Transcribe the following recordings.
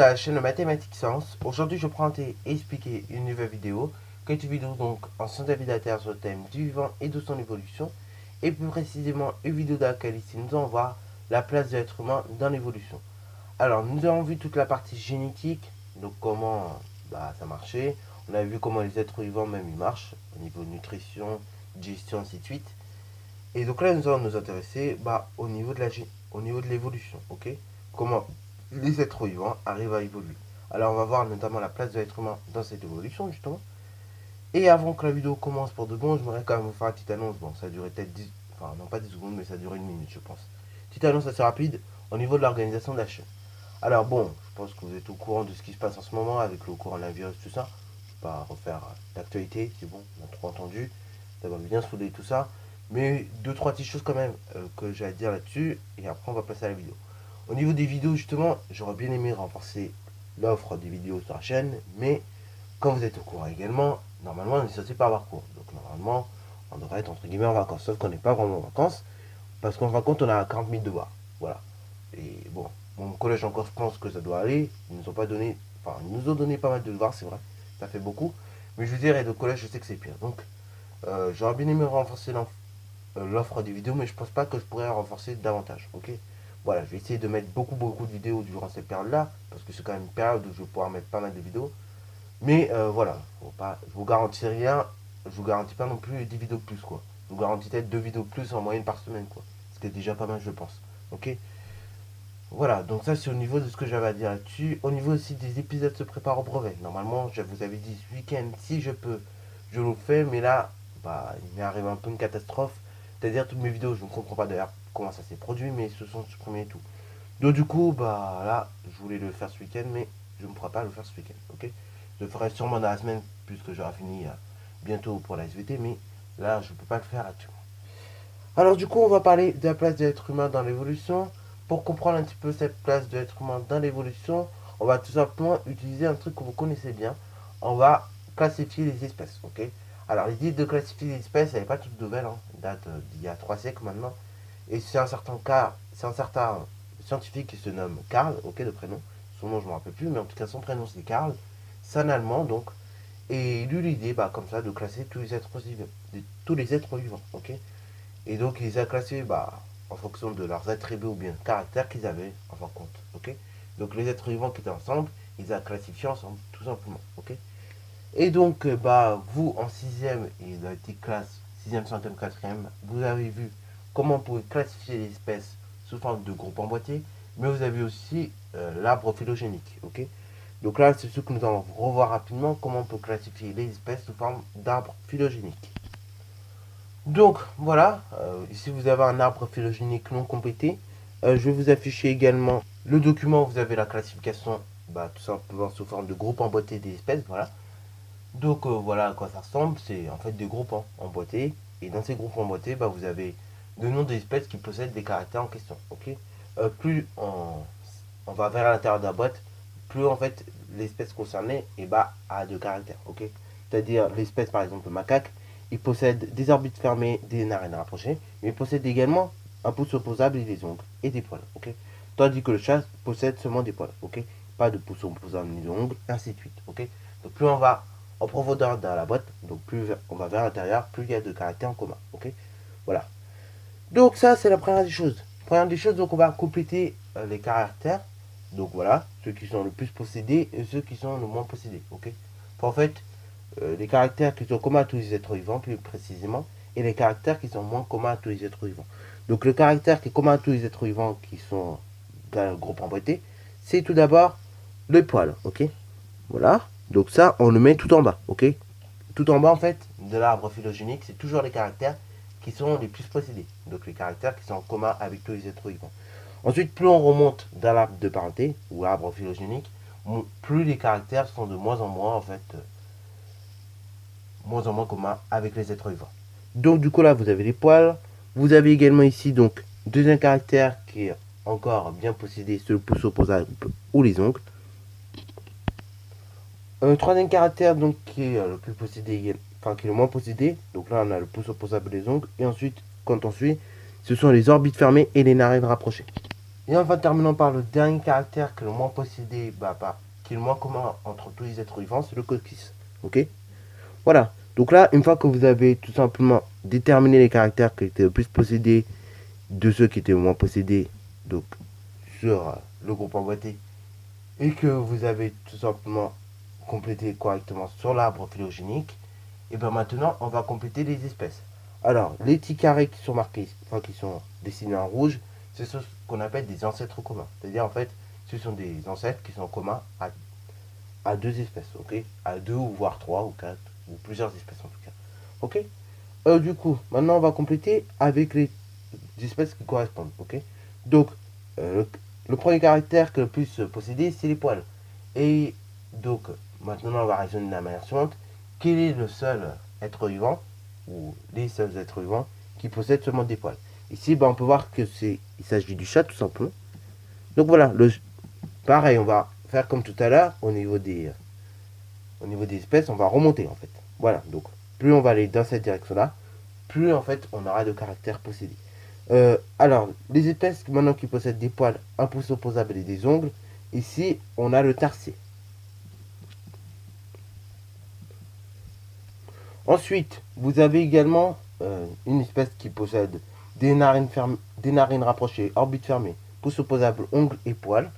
à la chaîne Mathématiques Science. Aujourd'hui, je vais présenter et expliquer une nouvelle vidéo. Cette vidéo donc en sciences sur le thème du vivant et de son évolution. Et plus précisément, une vidéo dans laquelle ici nous allons voir la place de l'être humain dans l'évolution. Alors, nous avons vu toute la partie génétique, donc comment ça marchait. On a vu comment les êtres vivants même ils marchent, au niveau nutrition, digestion, ainsi de suite. Et donc là, nous allons nous intéresser au niveau de l'évolution, ok? Comment les êtres vivants arrivent à évoluer. Alors on va voir notamment la place de l'être humain dans cette évolution justement. Et avant que la vidéo commence pour de bon, je voudrais quand même vous faire une petite annonce. Bon, ça a duré peut-être 10, enfin non pas 10 secondes, mais ça a duré une minute je pense. Petite annonce assez rapide au niveau de l'organisation de la chaîne. Alors bon, je pense que vous êtes au courant de ce qui se passe en ce moment avec le coronavirus, tout ça. Je ne vais pas refaire d'actualité, c'est bon, on a trop entendu. Ça va bien saouler tout ça. Mais deux, trois petites choses quand même que j'ai à dire là-dessus. Et après on va passer à la vidéo. Au niveau des vidéos, justement, j'aurais bien aimé renforcer l'offre des vidéos sur la chaîne, mais quand vous êtes au courant également, normalement, on est censé pas avoir cours. Donc, normalement, on devrait être entre guillemets en vacances, sauf qu'on n'est pas vraiment en vacances, parce qu'en fin de compte, on a 40 000 devoirs. Voilà. Et bon, mon collège encore, je pense que ça doit aller. Ils nous ont pas donné, enfin, ils nous ont donné pas mal de devoirs, c'est vrai, ça fait beaucoup. Mais je veux dire, et de collège, je sais que c'est pire. Donc, j'aurais bien aimé renforcer l'offre des vidéos, mais je pense pas que je pourrais renforcer davantage. Ok. Voilà, je vais essayer de mettre beaucoup de vidéos durant cette période-là, parce que c'est quand même une période où je vais pouvoir mettre pas mal de vidéos. Mais voilà, je vous garantis rien, je vous garantis pas non plus 10 vidéos de plus, quoi. Je vous garantis peut-être 2 vidéos de plus en moyenne par semaine, quoi. Ce qui est déjà pas mal, je pense. Ok. Voilà, donc ça c'est au niveau de ce que j'avais à dire là-dessus. Au niveau aussi des épisodes se préparent au brevet. Normalement, je vous avais dit ce week-end, si je peux, je le fais, mais là, il m'est arrivé un peu une catastrophe. C'est-à-dire toutes mes vidéos, je ne comprends pas d'ailleurs comment ça s'est produit, mais ils se sont supprimés et tout. Donc du coup, là, je voulais le faire ce week-end, mais je ne pourrai pas le faire ce week-end, ok. Je le ferai sûrement dans la semaine, puisque j'aurai fini bientôt pour la SVT, mais là, je ne peux pas le faire actuellement. Alors du coup, on va parler de la place de l'être humain dans l'évolution. Pour comprendre un petit peu cette place de l'être humain dans l'évolution, on va tout simplement utiliser un truc que vous connaissez bien. On va classifier les espèces, ok. Alors l'idée de classifier les espèces, elle n'est pas toute nouvelle, hein. Elle date d'il y a 3 siècles maintenant. Et c'est un certain cas, c'est un certain scientifique qui se nomme Karl, ok, de prénom. Son nom je ne me rappelle plus, mais en tout cas son prénom c'est Karl. C'est un Allemand donc. Et il eut l'idée, comme ça, de classer tous les êtres vivants, ok. Et donc, il les a classés en fonction de leurs attributs ou bien caractères qu'ils avaient en fin de compte. Ok. Donc, les êtres vivants qui étaient ensemble, ils les a classifiés ensemble, tout simplement. Ok. Et donc, vous, en sixième et dans la petite classe, sixième, cinquième, quatrième, vous avez vu comment on pouvait classifier les espèces sous forme de groupes emboîtés, mais vous avez aussi l'arbre phylogénique. Ok. Donc là, c'est ce que nous allons revoir rapidement, comment on peut classifier les espèces sous forme d'arbre phylogénique. Donc voilà, ici vous avez un arbre phylogénique non complété. Je vais vous afficher également le document où vous avez la classification, tout simplement sous forme de groupe emboîté des espèces. Voilà. Donc voilà à quoi ça ressemble. C'est en fait des groupes emboîtés. Et dans ces groupes emboîtés, vous avez le nom des espèces qui possèdent des caractères en question. Ok. Plus on va vers l'intérieur de la boîte, plus en fait l'espèce concernée a de caractères. Ok. C'est-à-dire l'espèce par exemple le macaque, il possède des orbites fermées, des narines rapprochées, mais il possède également un pouce opposable et des ongles et des poils. Ok. Tandis que le chat possède seulement des poils. Ok. Pas de pouce opposable ni d'ongles, ainsi de suite. Ok. Donc plus on va en profondeur dans la boîte, donc plus on va vers l'intérieur, plus il y a de caractères en commun. Ok. Voilà. Donc ça c'est la première des choses. Première des choses, donc on va compléter les caractères. Donc voilà, ceux qui sont le plus possédés et ceux qui sont le moins possédés. Ok. En fait, les caractères qui sont communs à tous les êtres vivants, plus précisément, et les caractères qui sont moins communs à tous les êtres vivants. Donc le caractère qui est commun à tous les êtres vivants qui sont dans le groupe emboîté, c'est tout d'abord le poil. Ok. Voilà. Donc ça, on le met tout en bas. Ok. Tout en bas, en fait, de l'arbre phylogénique, c'est toujours les caractères qui sont les plus possédés. Donc les caractères qui sont en commun avec tous les êtres vivants. Ensuite, plus on remonte dans l'arbre de parenté, ou arbre phylogénique, plus les caractères sont de moins en moins, en fait, moins en moins communs avec les êtres vivants. Donc du coup là, vous avez les poils. Vous avez également ici, donc, deuxième caractère qui est encore bien possédé, c'est le pouce opposable ou les ongles. Un troisième caractère donc qui est le plus possédé, enfin qui est le moins possédé. Donc là on a le pouce opposable des ongles. Et ensuite, quand on suit, ce sont les orbites fermées et les narines rapprochées. Et enfin, terminons par le dernier caractère qui est le moins possédé, qui est le moins commun entre tous les êtres vivants, c'est le coccyx. Ok. Voilà. Donc là, une fois que vous avez tout simplement déterminé les caractères qui étaient le plus possédés de ceux qui étaient le moins possédés, donc sur le groupe emboîté, et que vous avez tout simplement complété correctement sur l'arbre phylogénique, et bien maintenant, on va compléter les espèces. Alors, les petits carrés qui sont marqués, enfin qui sont dessinés en rouge, c'est ce qu'on appelle des ancêtres communs. C'est-à-dire, en fait, ce sont des ancêtres qui sont communs à deux espèces, ok? À deux ou voire trois ou quatre, ou plusieurs espèces en tout cas. Ok. Du coup, maintenant on va compléter avec les espèces qui correspondent, ok? Donc, le premier caractère que le plus possédé, c'est les poils. Et donc, maintenant on va raisonner de la manière suivante. Quel est le seul être vivant, ou les seuls êtres vivants, qui possèdent seulement des poils? Ici, on peut voir que il s'agit du chat tout simplement. Donc voilà, pareil, on va faire comme tout à l'heure au niveau des espèces, on va remonter en fait. Voilà, donc plus on va aller dans cette direction-là, plus en fait on aura de caractères possédés. Alors, les espèces maintenant qui possèdent des poils, un pouce opposable et des ongles, ici on a le tarsier. Ensuite, vous avez également une espèce qui possède des narines rapprochées, orbites fermées, pouce opposable, ongles et poils.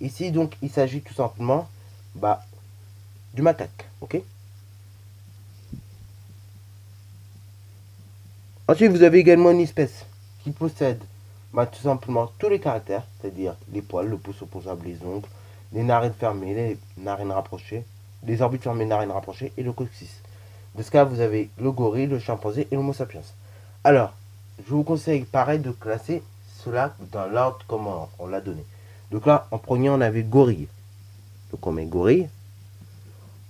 Ici donc il s'agit tout simplement du macaque, ok? Ensuite, vous avez également une espèce qui possède tout simplement tous les caractères, c'est-à-dire les poils, le pouce opposable, les ongles, les narines fermées, les narines rapprochées, les orbites fermées, narines rapprochées et le coccyx. De ce cas, vous avez le gorille, le chimpanzé et l'homo sapiens. Alors, je vous conseille pareil de classer cela dans l'ordre comme on l'a donné. Donc là, en premier, on avait gorille. Donc on met gorille.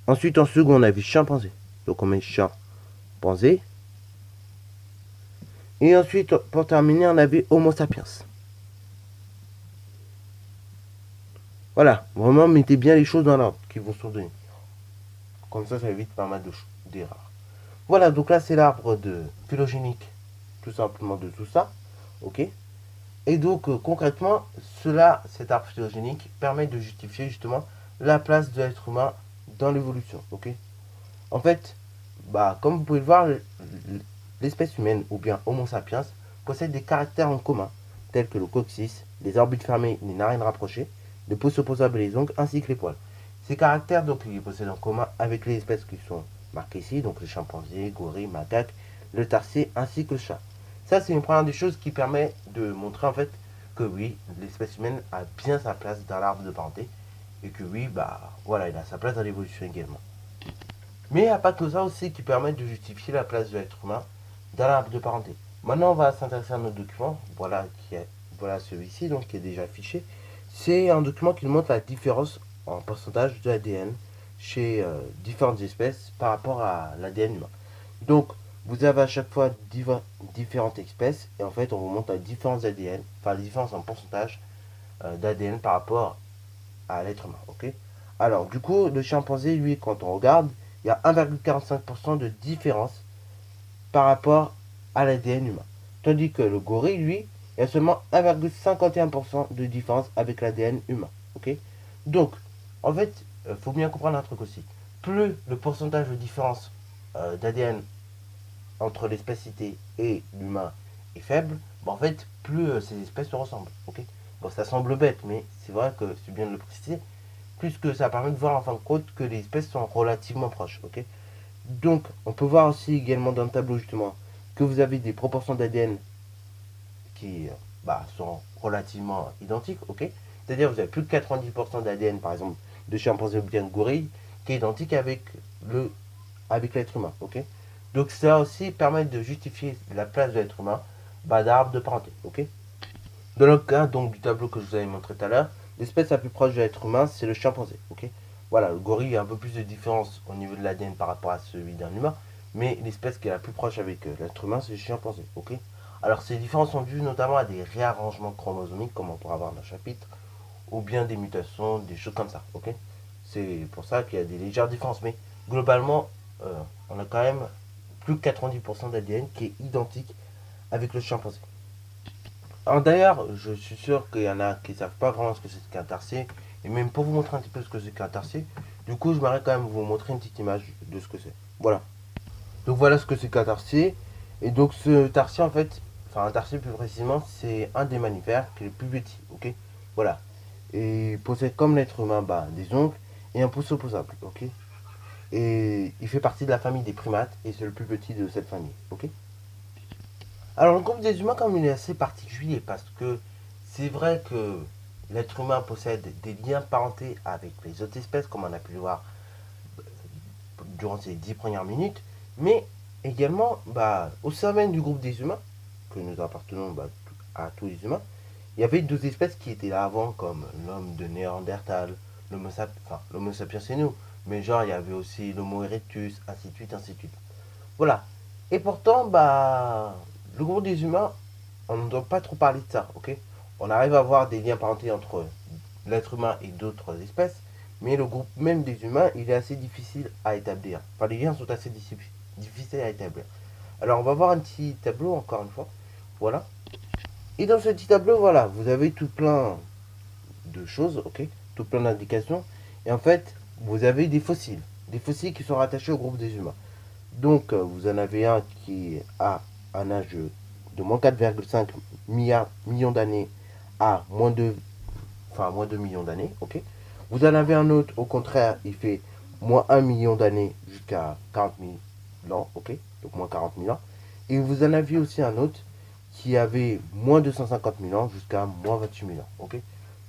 Ensuite, en second, on avait chimpanzé. Donc on met chimpanzé. Et ensuite, pour terminer, on avait Homo sapiens. Voilà, vraiment mettez bien les choses dans l'ordre qui vous sont données. Comme ça évite pas mal d'erreurs. Voilà, donc là c'est l'arbre de phylogénique, tout simplement de tout ça. Ok. Et donc concrètement, cet arbre phylogénique permet de justifier justement la place de l'être humain dans l'évolution. Ok. En fait, comme vous pouvez le voir, l'espèce humaine, ou bien Homo sapiens, possède des caractères en commun, tels que le coccyx, les orbites fermées, les narines rapprochées, les pouces opposables et les ongles, ainsi que les poils. Ces caractères, donc, ils possèdent en commun avec les espèces qui sont marquées ici, donc les chimpanzés, gorilles, macaques, le tarsier, ainsi que le chat. Ça, c'est une première des choses qui permet de montrer, en fait, que oui, l'espèce humaine a bien sa place dans l'arbre de parenté, et que oui, voilà, il a sa place dans l'évolution également. Mais il n'y a pas que ça aussi qui permet de justifier la place de l'être humain dans l'arbre de parenté. Maintenant, on va s'intéresser à notre document. Voilà celui-ci, donc qui est déjà affiché. C'est un document qui nous montre la différence en pourcentage de l'ADN chez différentes espèces par rapport à l'ADN humain. Donc, vous avez à chaque fois différentes espèces et en fait, on vous montre la différence d'ADN, enfin la différence en pourcentage d'ADN par rapport à l'être humain. Ok. Alors, du coup, le chimpanzé, lui, quand on regarde, il y a 1,45% de différence par rapport à l'ADN humain. Tandis que le gorille, lui, il y a seulement 1,51% de différence avec l'ADN humain. Ok. Donc, en fait, il faut bien comprendre un truc aussi. Plus le pourcentage de différence d'ADN entre l'espèce citée et l'humain est faible, en fait, plus ces espèces se ressemblent. Ok. Bon, ça semble bête, mais c'est vrai que c'est bien de le préciser, puisque ça permet de voir en fin de compte que les espèces sont relativement proches. Ok. Donc, on peut voir aussi également dans le tableau justement que vous avez des proportions d'ADN qui sont relativement identiques, ok. C'est-à-dire vous avez plus de 90% d'ADN par exemple de chimpanzé ou bien de gorille qui est identique avec l'être humain, ok. Donc ça aussi permet de justifier la place de l'être humain d'arbre de parenté, ok. Dans le cas donc du tableau que je vous avais montré tout à l'heure, l'espèce la plus proche de l'être humain c'est le chimpanzé, ok. Voilà, le gorille a un peu plus de différence au niveau de l'ADN par rapport à celui d'un humain, mais l'espèce qui est la plus proche avec l'être humain c'est le chimpanzé, ok. Alors ces différences sont dues notamment à des réarrangements chromosomiques comme on pourra voir dans le chapitre, ou bien des mutations, des choses comme ça, ok. C'est pour ça qu'il y a des légères différences, mais globalement on a quand même plus de 90% d'ADN qui est identique avec le chimpanzé. Alors d'ailleurs, je suis sûr qu'il y en a qui ne savent pas vraiment ce que c'est qu'un tarsier. Et même pour vous montrer un petit peu ce que c'est qu'un tarsier, du coup, je m'arrête quand même vous montrer une petite image de ce que c'est. Voilà. Donc voilà ce que c'est qu'un tarsier. Et donc ce tarsier, en fait, enfin un tarsier plus précisément, c'est un des mammifères qui est le plus petit, ok. Voilà. Et il possède comme l'être humain bah, des ongles et un pouce opposable, ok. Et il fait partie de la famille des primates et c'est le plus petit de cette famille, ok. Alors le groupe des humains, comme il est assez particulier parce que c'est vrai que l'être humain possède des liens parentés avec les autres espèces, comme on a pu le voir durant ces 10 premières minutes, mais également bah, au sein même du groupe des humains, que nous appartenons bah, à tous les humains, il y avait deux espèces qui étaient là avant, comme l'homme de Néandertal, l'homo sapiens c'est nous, mais genre il y avait aussi l'homo erectus, ainsi de suite, ainsi de suite. Voilà. Et pourtant, bah, le groupe des humains, on ne doit pas trop parler de ça, ok. On arrive à avoir des liens parentés entre l'être humain et d'autres espèces, mais le groupe même des humains, il est assez difficile à établir. Enfin, les liens sont assez difficiles à établir. Alors, on va voir un petit tableau, encore une fois. Voilà. Et dans ce petit tableau, voilà, vous avez tout plein de choses, ok, tout plein d'indications. Et en fait, vous avez des fossiles. Des fossiles qui sont rattachés au groupe des humains. Donc, vous en avez un qui a un âge de moins 4,5 millions d'années à moins 2 millions d'années, ok. Vous en avez un autre, au contraire, il fait moins 1 million d'années jusqu'à 40 000 ans, ok. Donc, moins 40 000 ans. Et vous en avez aussi un autre qui avait moins 250 000 ans jusqu'à moins 28 000 ans, ok.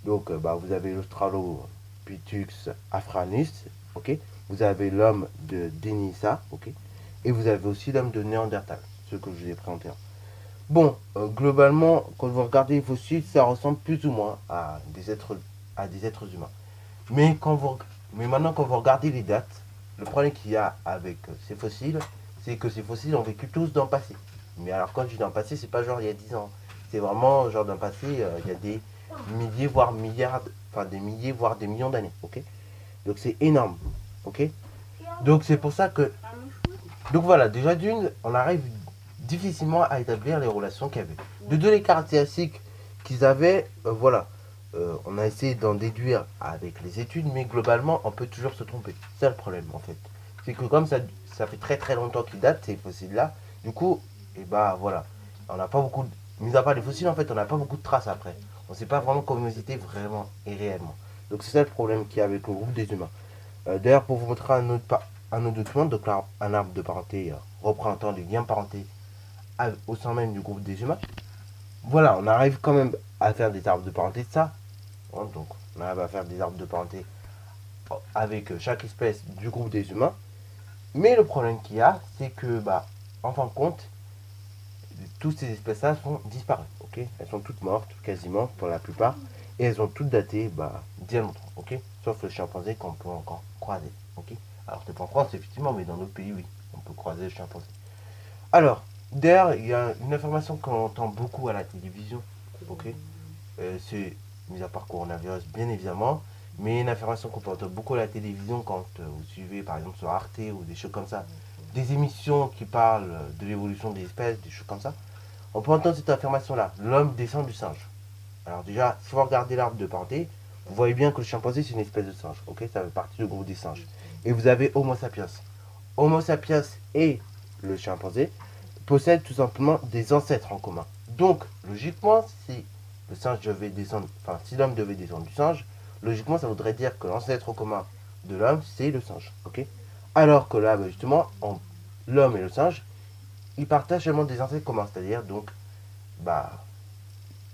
Donc, bah, vous avez l'Australopithecus afranus, ok. Vous avez l'homme de Denisa, ok. Et vous avez aussi l'homme de Néandertal, ce que je vous ai présenté. Bon, globalement, quand vous regardez les fossiles, ça ressemble plus ou moins à des êtres humains. Mais, mais maintenant, quand vous regardez les dates, le problème qu'il y a avec ces fossiles, c'est que ces fossiles ont vécu tous dans le passé. Mais alors, quand je dis dans le passé, c'est pas genre il y a 10 ans. C'est vraiment genre dans le passé, il y a des milliers, voire milliards, enfin des milliers, voire des millions d'années. Ok. Donc c'est énorme. Ok. Donc c'est pour ça que. Donc voilà, déjà d'une, on arrive difficilement à établir les relations qu'il y avait. De deux, les caractéristiques qu'ils avaient, voilà. On a essayé d'en déduire avec les études, mais globalement, on peut toujours se tromper. C'est ça le problème, en fait. C'est que comme ça fait très très longtemps qu'ils datent, ces fossiles-là, du coup, et bah voilà. On n'a pas beaucoup, mis à part les fossiles, en fait, on n'a pas beaucoup de traces après. On ne sait pas vraiment comment ils étaient vraiment et réellement. Donc c'est ça le problème qu'il y a avec le groupe des humains. D'ailleurs, pour vous montrer un autre document, donc là, un arbre de parenté représentant les liens parentés au sein même du groupe des humains. Voilà, on arrive quand même à faire des arbres de parenté de ça. Hein, donc, on arrive à faire des arbres de parenté avec chaque espèce du groupe des humains. Mais le problème qu'il y a, c'est que, bah, en fin de compte, toutes ces espèces-là sont disparues. Ok, elles sont toutes mortes, quasiment, pour la plupart. Et elles ont toutes daté, bah, d'il y a longtemps. Ok, sauf le chimpanzé qu'on peut encore croiser. Ok, alors c'est pas en France, effectivement, mais dans d'autres pays, oui, on peut croiser le chimpanzé. Alors, d'ailleurs, il y a une information qu'on entend beaucoup à la télévision. Ok, c'est, mis à part coronavirus, bien évidemment, mais une information qu'on peut entendre beaucoup à la télévision quand vous suivez, par exemple, sur Arte ou des choses comme ça, des émissions qui parlent de l'évolution des espèces, des choses comme ça. On peut entendre cette affirmation-là. L'homme descend du singe. Alors déjà, si vous regardez l'arbre de parenté, vous voyez bien que le chimpanzé, c'est une espèce de singe. Ok, ça fait partie du groupe des singes. Et vous avez Homo sapiens. Homo sapiens et le chimpanzé possèdent tout simplement des ancêtres en commun. Donc, logiquement, si le singe devait descendre, enfin, si l'homme devait descendre du singe, logiquement, ça voudrait dire que l'ancêtre commun de l'homme, c'est le singe. Ok. Alors que là, justement, l'homme et le singe, ils partagent seulement des ancêtres communs, c'est-à-dire donc, bah,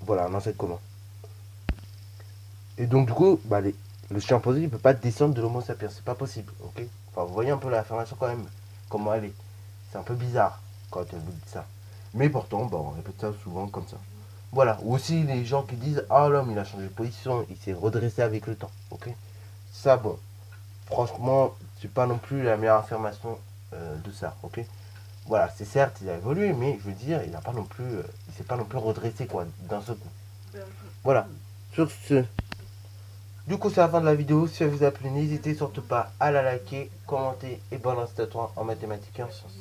voilà, un ancêtre commun. Et donc, du coup, bah, le chimpanzé, il ne peut pas descendre de l'homo sapiens, c'est pas possible, ok. Enfin, vous voyez un peu l'affirmation quand même, comment elle est. C'est un peu bizarre quand vous dites ça. Mais pourtant, bah, on répète ça souvent comme ça. Voilà. Ou aussi les gens qui disent ah l'homme il a changé de position, il s'est redressé avec le temps. Ok. Ça bon. Franchement, c'est pas non plus la meilleure affirmation de ça. Ok. Voilà, c'est certes il a évolué, mais je veux dire il a pas non plus, il s'est pas non plus redressé quoi d'un seul coup. Voilà. Sur ce, du coup c'est la fin de la vidéo. Si elle vous a plu, n'hésitez surtout pas à la liker, commenter et balancer ta toi en mathématiques et en sciences.